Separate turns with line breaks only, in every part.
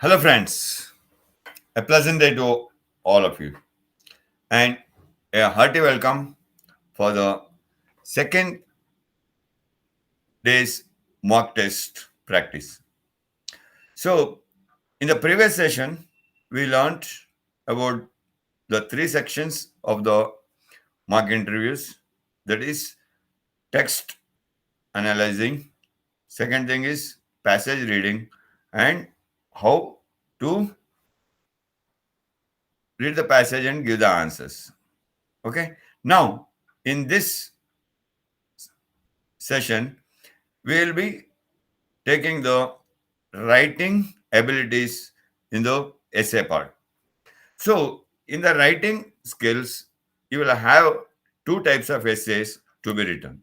Hello, friends. A pleasant day to all of you, and a hearty welcome for the second day's mock test practice. So, in the previous session, we learned about the three sections of the mock interviews, that is, text analyzing, second thing is passage reading, and how to read the passage and give the answers. Okay, now in this session, we will be taking the writing abilities in the essay part. So, in the writing skills, you will have two types of essays to be written,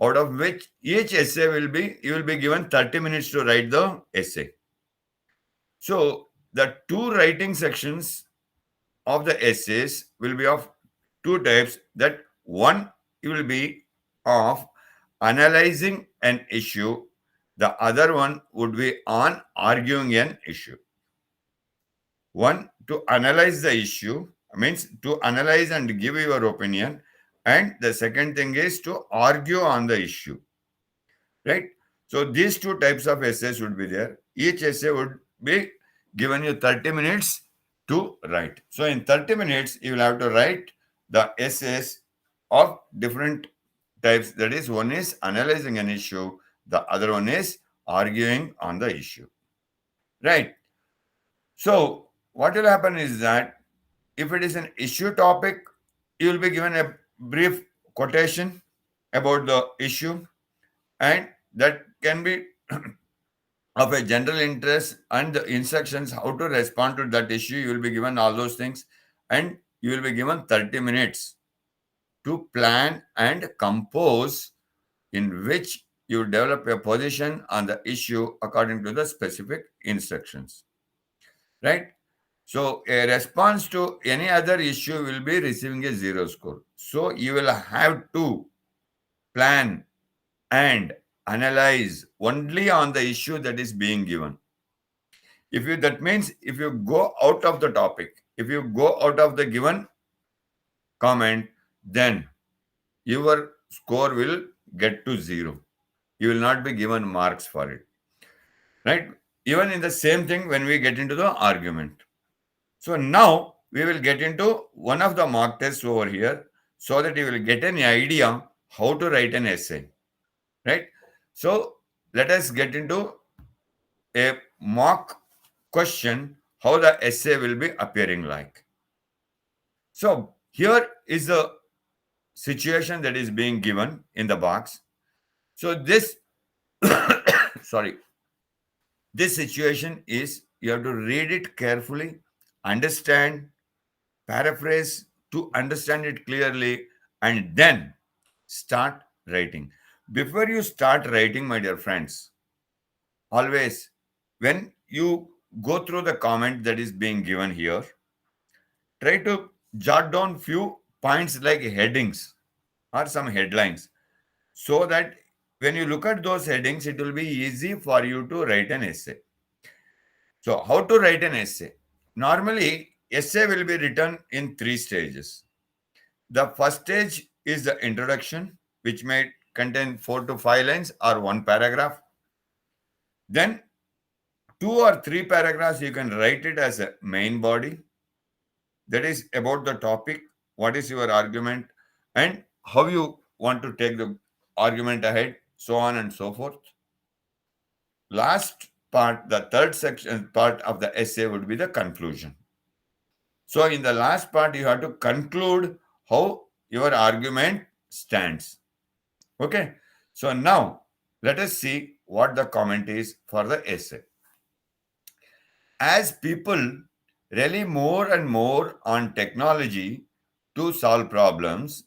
out of which each essay you will be given 30 minutes to write the essay. So, the two writing sections of the essays will be of two types. That one will be of analyzing an issue, the other one would be on arguing an issue. One, to analyze the issue, means to analyze and give your opinion, and the second thing is to argue on the issue, right? So these two types of essays would be there. Each essay would be given you 30 minutes to write. So in 30 minutes, you will have to write the essays of different types. That is, one is analyzing an issue, the other one is arguing on the issue, right? So what will happen is that if it is an issue topic, you will be given a brief quotation about the issue, and that can be of a general interest, and the instructions how to respond to that issue. You will be given all those things, and you will be given 30 minutes to plan and compose, in which you develop a position on the issue according to the specific instructions, right? So a response to any other issue will be receiving a zero score. So you will have to plan and analyze only on the issue that is being given. If you that means if you go out of the topic, if you go out of the given comment, then your score will get to zero. You will not be given marks for it, right? Even in the same thing when we get into the argument. So now we will get into one of the mock tests over here, so that you will get an idea how to write an essay, right? So let us get into a mock question, how the essay will be appearing like. So here is the situation that is being given in the box. So this sorry, this situation is, you have to read it carefully, understand, paraphrase to understand it clearly, and then start writing. Before you start writing, my dear friends, always when you go through the comment that is being given here, try to jot down few points like headings or some headlines, so that when you look at those headings, it will be easy for you to write an essay. So how to write an essay? Normally, essay will be written in three stages. The first stage is the introduction, which may contain 4 to 5 lines or one paragraph. Then 2 or 3 paragraphs you can write it as a main body, that is about the topic, what is your argument, and how you want to take the argument ahead, so on and so forth. Last part, the third section part of the essay would be the conclusion. So in the last part, you have to conclude how your argument stands. Okay. So now let us see what the comment is for the essay. As people rely more and more on technology to solve problems,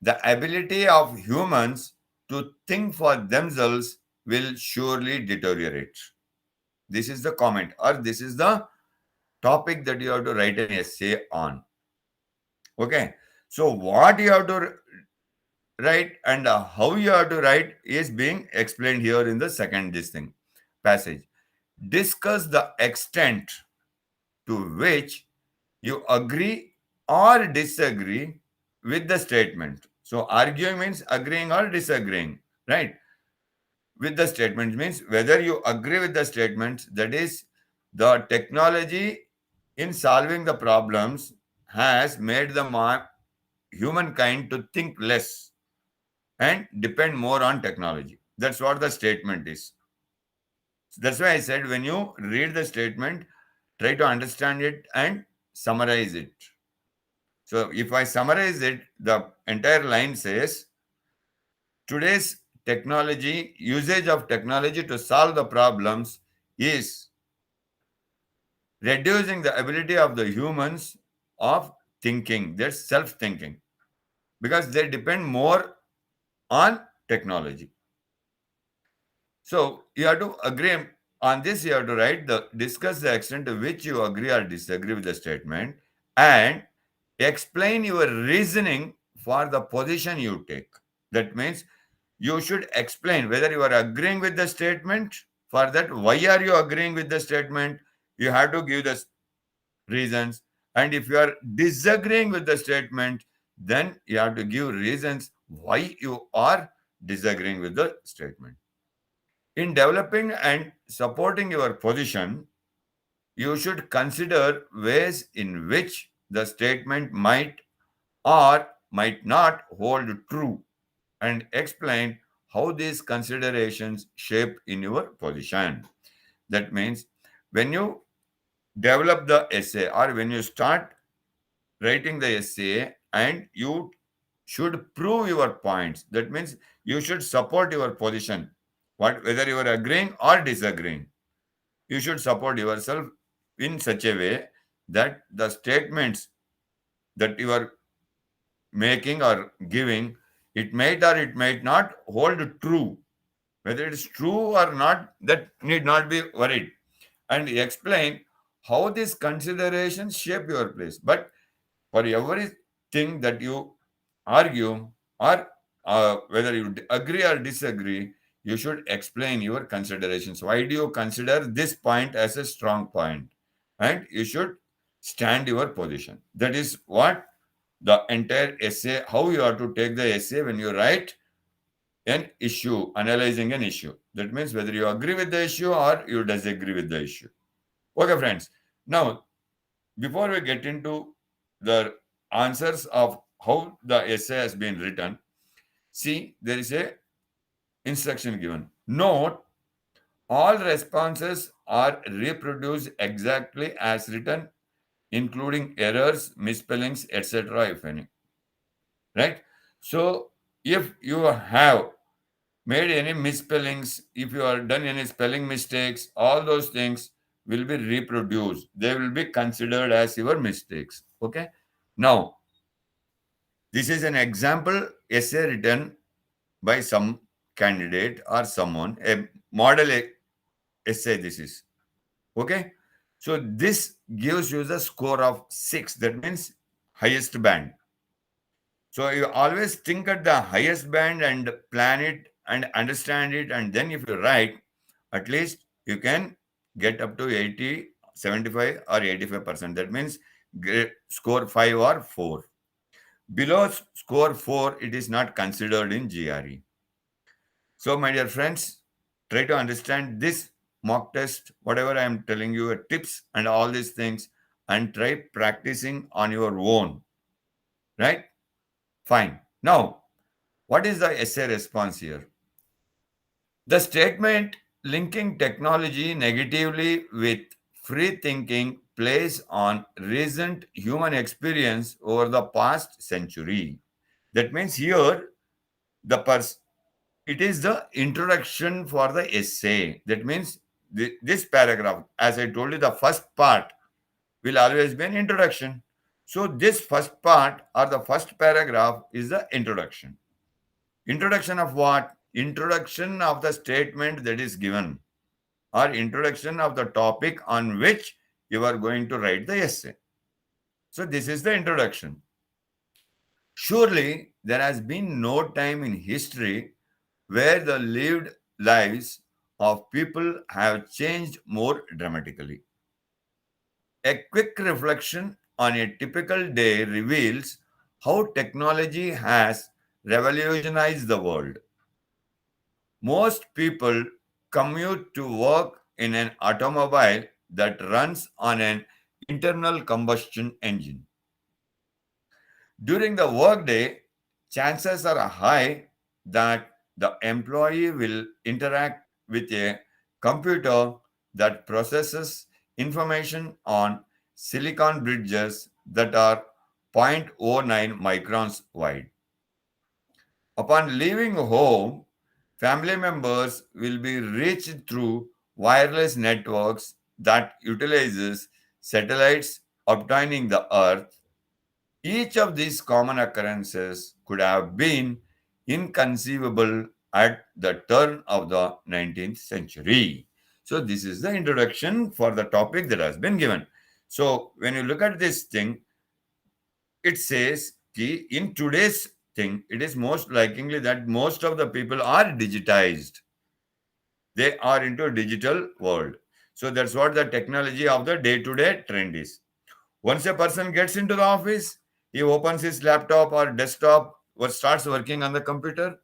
the ability of humans to think for themselves will surely deteriorate. This is the comment, or this is the topic that you have to write an essay on. Okay. So what you have to write and how you have to write is being explained here in the second this thing passage. discuss the extent to which you agree or disagree with the statement. So, arguing means agreeing or disagreeing, right? With the statement means whether you agree with the statement, that is, the technology in solving the problems has made the humankind to think less and depend more on technology. That's what the statement is. That's why I said when you read the statement, try to understand it and summarize it. So if I summarize it, the entire line says today's technology, usage of technology to solve the problems is reducing the ability of the humans of thinking, their self thinking, because they depend more on technology. So you have to agree on this. You have to write the discuss the extent to which you agree or disagree with the statement, and explain your reasoning for the position you take. That means you should explain whether you are agreeing with the statement. For that, why are you agreeing with the statement? You have to give the reasons. And if you are disagreeing with the statement, then you have to give reasons why you are disagreeing with the statement. In developing and supporting your position, you should consider ways in which the statement might or might not hold true and explain how these considerations shape in your position. That means when you develop the essay or when you start writing the essay, and you should prove your points. That means you should support your position. Whether you are agreeing or disagreeing, you should support yourself in such a way that the statements that you are making or giving, it might or it might not hold true. Whether it is true or not, that need not be worried. And explain how these considerations shape your place. But for everything that you argue, or whether you agree or disagree, you should explain your considerations. Why do you consider this point as a strong point? And you should stand your position. That is what the entire essay, how you have to take the essay when you write an issue, analyzing an issue. That means whether you agree with the issue or you disagree with the issue. Okay, friends. Now, before we get into the answers of how the essay has been written, see, there is a instruction given. Note, all responses are reproduced exactly as written, including errors, misspellings, etc., if any. Right? So, if you have made any misspellings, if you have done any spelling mistakes, all those things will be reproduced. They will be considered as your mistakes. Okay? Now, this is an example essay written by some candidate or someone, a model essay. This is okay. So, this gives you the score of 6. That means highest band. So you always think at the highest band and plan it and understand it. And then if you write, at least you can get up to 80, 75 or 85%. That means score 5 or 4. Below score 4, it is not considered in GRE. So my dear friends, try to understand this mock test, whatever I am telling you, tips and all these things, and try practicing on your own. Right? Fine. Now, what is the essay response here? The statement linking technology negatively with free thinking plays on recent human experience over the past century. That means here the it is the introduction for the essay. That means this paragraph, as I told you, the first part will always be an introduction. So this first part or the first paragraph is the introduction. Introduction of what? Introduction of the statement that is given, or introduction of the topic on which you are going to write the essay. So, this is the introduction. Surely, there has been no time in history where the lived lives of people have changed more dramatically. A quick reflection on a typical day reveals how technology has revolutionized the world. Most people commute to work in an automobile that runs on an internal combustion engine. During the workday, chances are high that the employee will interact with a computer that processes information on silicon bridges that are zero point zero 0.09 microns wide. Upon leaving home, family members will be reached through wireless networks that utilizes satellites obtaining the earth. Each of these common occurrences could have been inconceivable at the turn of the 19th century. So, this is the introduction for the topic that has been given. So, when you look at this thing, it says ki in today's thing, it is most likely that most of the people are digitized. They are into digital world. So, that's what the technology of the day-to-day trend is. Once a person gets into the office, he opens his laptop or desktop or starts working on the computer.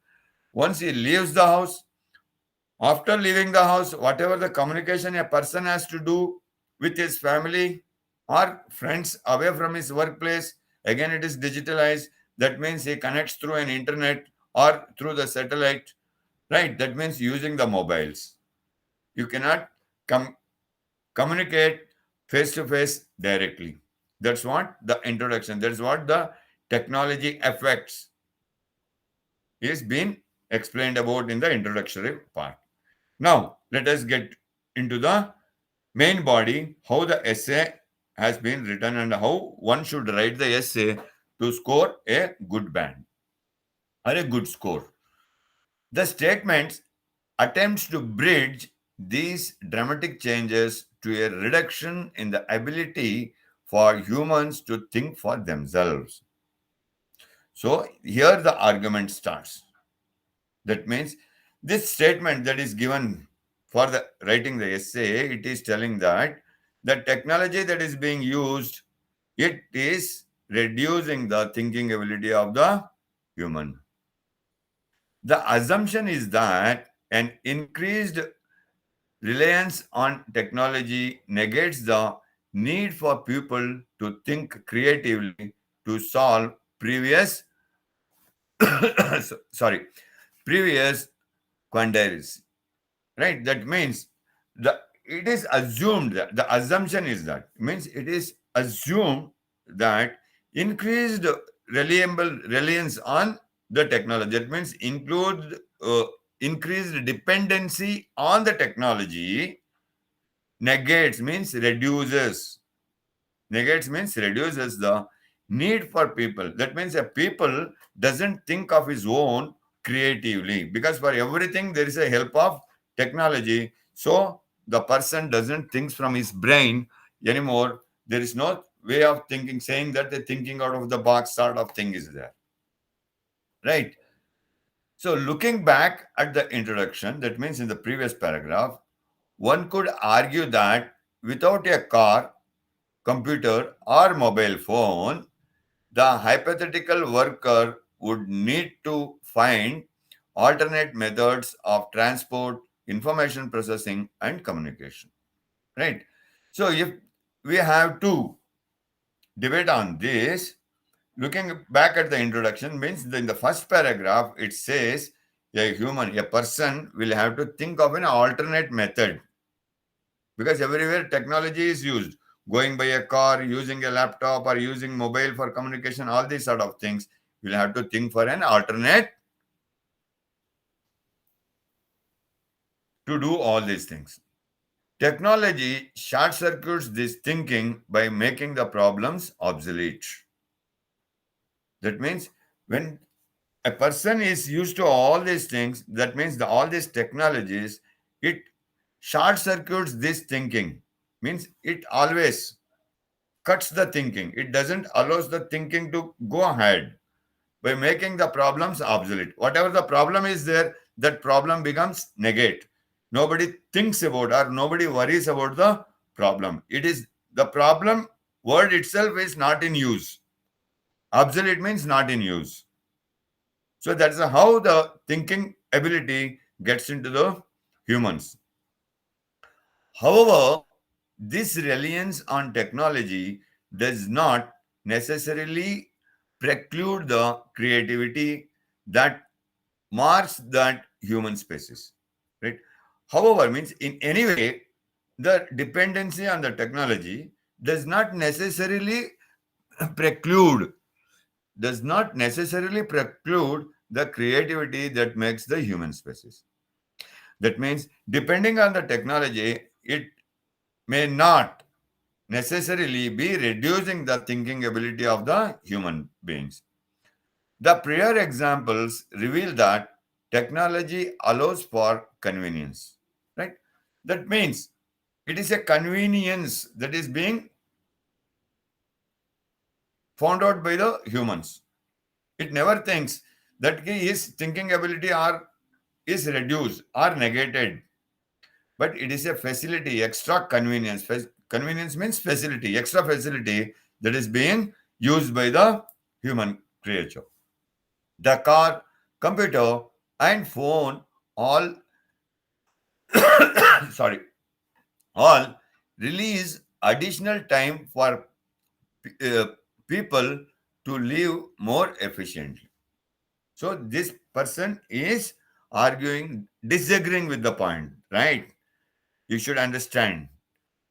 Once he leaves the house, after leaving the house, whatever the communication a person has to do with his family or friends away from his workplace, again it is digitalized. That means he connects through an internet or through the satellite, right? That means using the mobiles. You cannot com- communicate face to face directly. That's what the introduction, that's what the technology effects is being explained about in the introductory part. Now, let us get into the main body, how the essay has been written and how one should write the essay to score a good band or a good score. The statements attempts to bridge these dramatic changes to a reduction in the ability for humans to think for themselves. So here the argument starts. That means this statement that is given for the writing the essay, it is telling that the technology that is being used, it is reducing the thinking ability of the human. The assumption is that an increased reliance on technology negates the need for people to think creatively to solve previous sorry previous quandaries, right? That means the it is assumed that the assumption is that means it is assumed that increased reliable reliance on the technology, that means include increased dependency on the technology negates means reduces, negates means reduces the need for people. That means a people doesn't think of his own creatively, because for everything there is a help of technology. So the person doesn't think from his brain anymore. There is no way of thinking, saying that the thinking out of the box sort of thing is there, right? So looking back at the introduction, that means in the previous paragraph, one could argue that without a car, computer, or mobile phone, the hypothetical worker would need to find alternate methods of transport, information processing, and communication. Right? So, if we have to debate on this, looking back at the introduction means in the first paragraph, it says a person will have to think of an alternate method, because everywhere technology is used, going by a car, using a laptop, or using mobile for communication, all these sort of things. You'll have to think for an alternate to do all these things. Technology short circuits this thinking by making the problems obsolete. That means when a person is used to all these things, that means all these technologies, it short circuits this thinking, means it always cuts the thinking. It doesn't allows the thinking to go ahead by making the problems obsolete. Whatever the problem is there, that problem becomes negate. Nobody thinks about or nobody worries about the problem. It is the problem word itself is not in use. Obsolete means not in use. So that's how the thinking ability gets into the humans. However, this reliance on technology does not necessarily preclude the creativity that marks that human species. Right? However, means in any way, the dependency on the technology does not necessarily preclude does not necessarily preclude the creativity that makes the human species. That means, depending on the technology, it may not necessarily be reducing the thinking ability of the human beings. The prior examples reveal that technology allows for convenience, right? That means it is a convenience that is being found out by the humans. It never thinks that his thinking ability are is reduced or negated, but it is a facility, extra convenience. Convenience means facility, extra facility that is being used by the human creature. The car, computer, and phone all sorry all release additional time for uh, people to live more efficiently. So this person is arguing, disagreeing with the point, right? You should understand.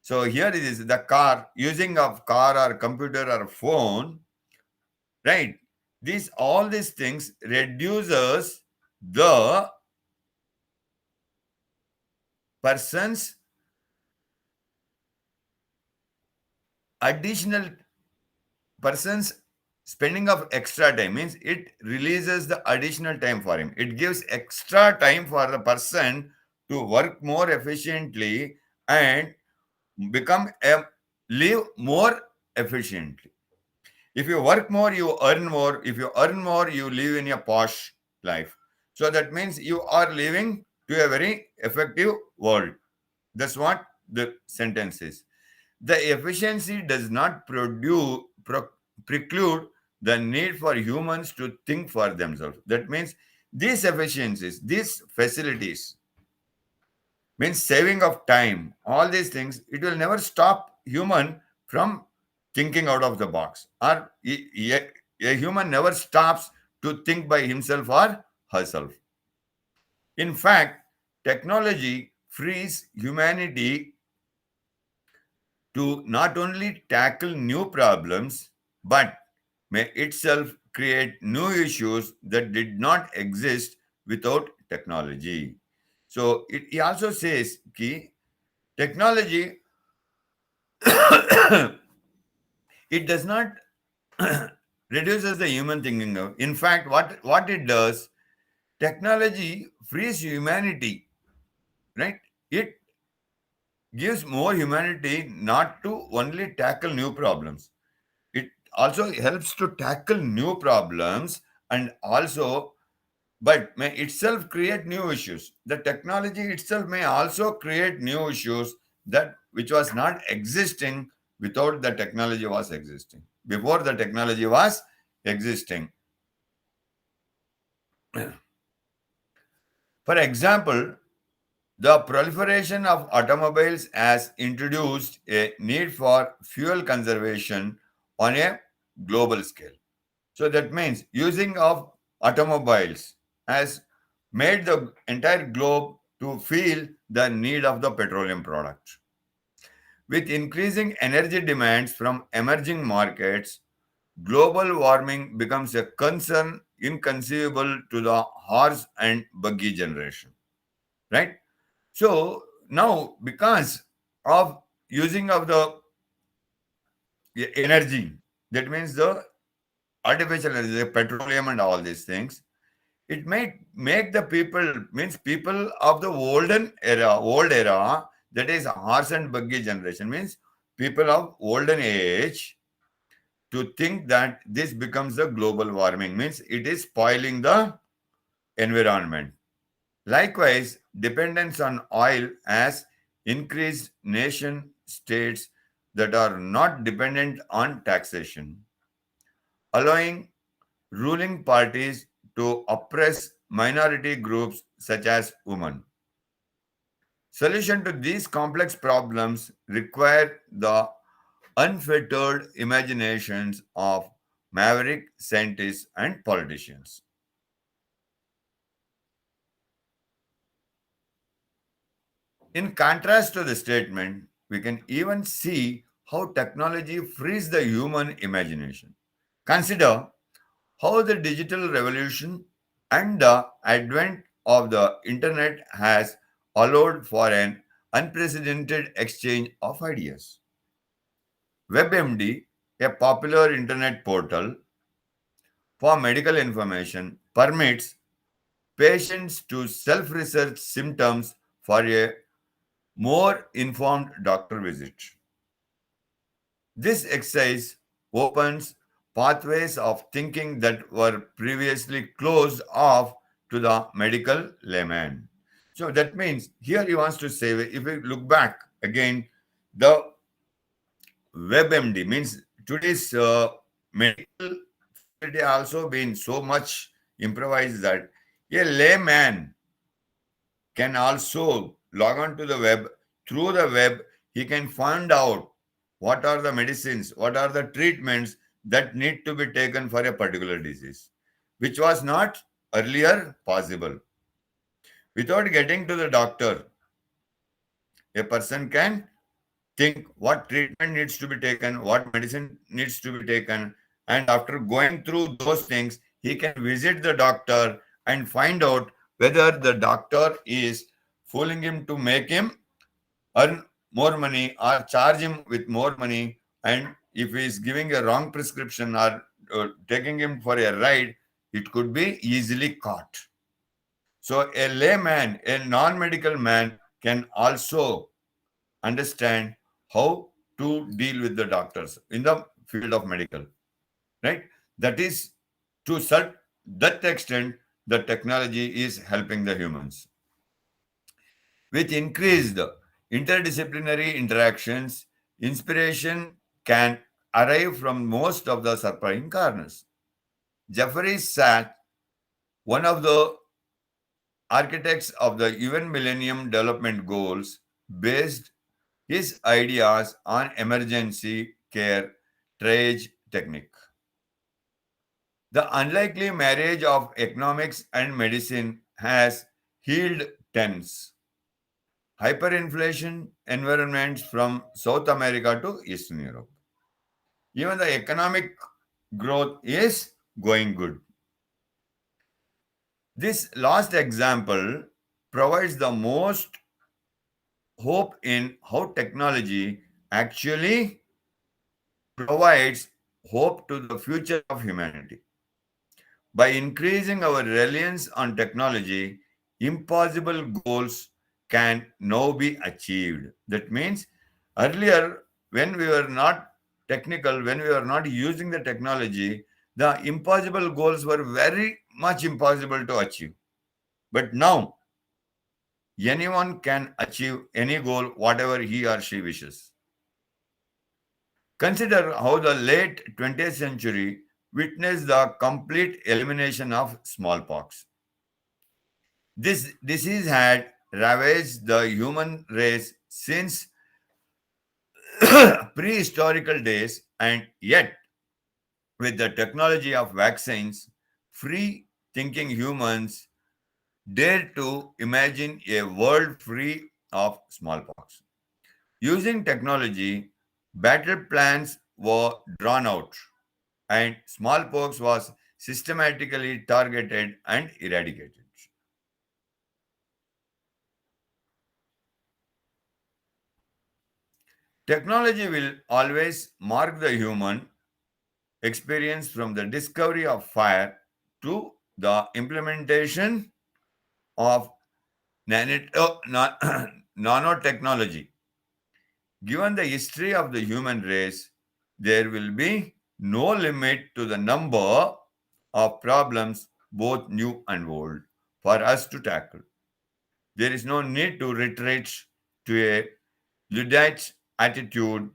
So here it is the car, using of car or computer or phone, right? These all these things reduces the person's additional person's spending of extra time, means it releases the additional time for him. It gives extra time for the person to work more efficiently and become a live more efficiently. If you work more, you earn more. If you earn more, you live in a posh life. So that means you are living to a very effective world. That's what the sentence is. The efficiency does not preclude the need for humans to think for themselves. That means these efficiencies, these facilities, means saving of time, all these things, it will never stop human from thinking out of the box. Or a human never stops to think by himself or herself. In fact, technology frees humanity to not only tackle new problems, but may itself create new issues that did not exist without technology. So it also says key technology it does not reduces the human thinking. In fact, what it does, technology frees humanity, right? It gives more humanity not to only tackle new problems. It also helps to tackle new problems and also but may itself create new issues. The technology itself may also create new issues that which was not existing without the technology was existing. Before the technology was existing. For example, the proliferation of automobiles has introduced a need for fuel conservation on a global scale. So that means using of automobiles has made the entire globe to feel the need of the petroleum product. With increasing energy demands from emerging markets, global warming becomes a concern inconceivable to the horse and buggy generation. Right? So now because of using of the energy, that means the artificial energy, the petroleum and all these things, it might make the people means people of the old era, that is horse and buggy generation, means people of olden age, to think that this becomes the global warming, means it is spoiling the environment, Likewise, dependence on oil has increased nation states that are not dependent on taxation, allowing ruling parties to oppress minority groups such as women. Solution to these complex problems require the unfettered imaginations of maverick scientists and politicians. In contrast to the statement, we can even see how technology frees the human imagination. Consider how the digital revolution and the advent of the internet has allowed for an unprecedented exchange of ideas. WebMD, a popular internet portal for medical information, permits patients to self research symptoms for a more informed doctor visit. This exercise opens pathways of thinking that were previously closed off to the medical layman. So that means here he wants to say, if we look back again, the WebMD means today's medical facility also been so much improvised that a layman can also log on to the web. Through the web he can find out what are the medicines, what are the treatments that need to be taken for a particular disease, which was not earlier possible. Without getting to the doctor, a person can think what treatment needs to be taken, what medicine needs to be taken, and after going through those things, he can visit the doctor and find out whether the doctor is fooling him to make him earn more money or charge him with more money. And if he is giving a wrong prescription or taking him for a ride, it could be easily caught. So, a layman, a non medical man, can also understand how to deal with the doctors in the field of medical, right? That is to such that extent the technology is helping the humans. With increased interdisciplinary interactions, inspiration can arrive from most of the surprising corners. Jeffrey Sachs, one of the architects of the UN Millennium Development Goals, based his ideas on emergency care triage technique. The unlikely marriage of economics and medicine has healed tense hyperinflation environments from South America to Eastern Europe. Even the economic growth is going good. This last example provides the most hope in how technology actually provides hope to the future of humanity. By increasing our reliance on technology, impossible goals can now be achieved. That means earlier, when we were not technical, when we were not using the technology, the impossible goals were very much impossible to achieve. But now, anyone can achieve any goal, whatever he or she wishes. Consider how the late 20th century witnessed the complete elimination of smallpox. This disease had ravaged the human race since prehistorical days, and yet, with the technology of vaccines, free thinking humans dare to imagine a world free of smallpox. Using technology, battle plans were drawn out, and smallpox was systematically targeted and eradicated. Technology will always mark the human experience from the discovery of fire to the implementation of nanotechnology. Given the history of the human race, there will be no limit to the number of problems, both new and old, for us to tackle. There is no need to retreat to a Luddite attitude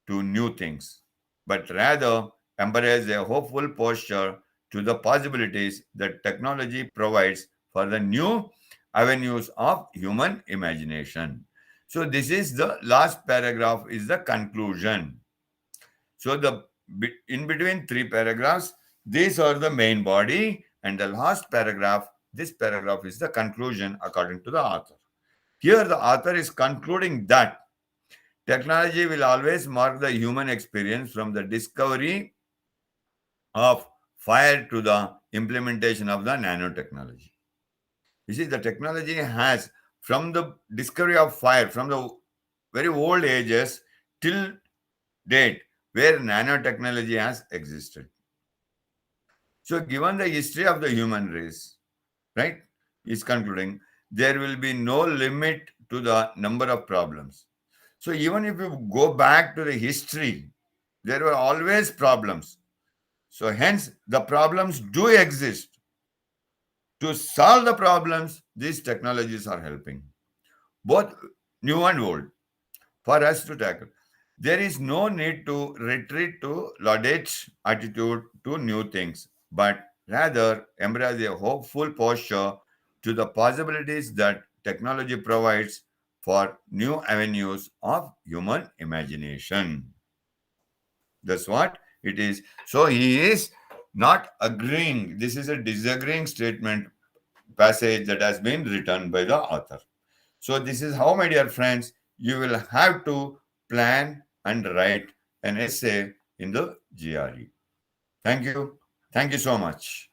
to new things, but rather embrace a hopeful posture to the possibilities that technology provides for the new avenues of human imagination. So this is the last paragraph is the conclusion. So the in between three paragraphs, these are the main body, and the last paragraph, this paragraph is the conclusion according to the author. Here the author is concluding that technology will always mark the human experience from the discovery of fire to the implementation of the nanotechnology. You see, the technology has, from the discovery of fire, from the very old ages till date, where nanotechnology has existed. So, given the history of the human race, right, is concluding, there will be no limit to the number of problems. So, even if you go back to the history, there were always problems. So, hence, the problems do exist. To solve the problems, these technologies are helping, both new and old, for us to tackle. There is no need to retreat to Laudet's attitude to new things, but rather embrace a hopeful posture to the possibilities that technology provides for new avenues of human imagination. That's what it is. So he is not agreeing. This is a disagreeing statement passage that has been written by the author. So this is how, my dear friends, you will have to plan and write an essay in the GRE. Thank you. Thank you so much.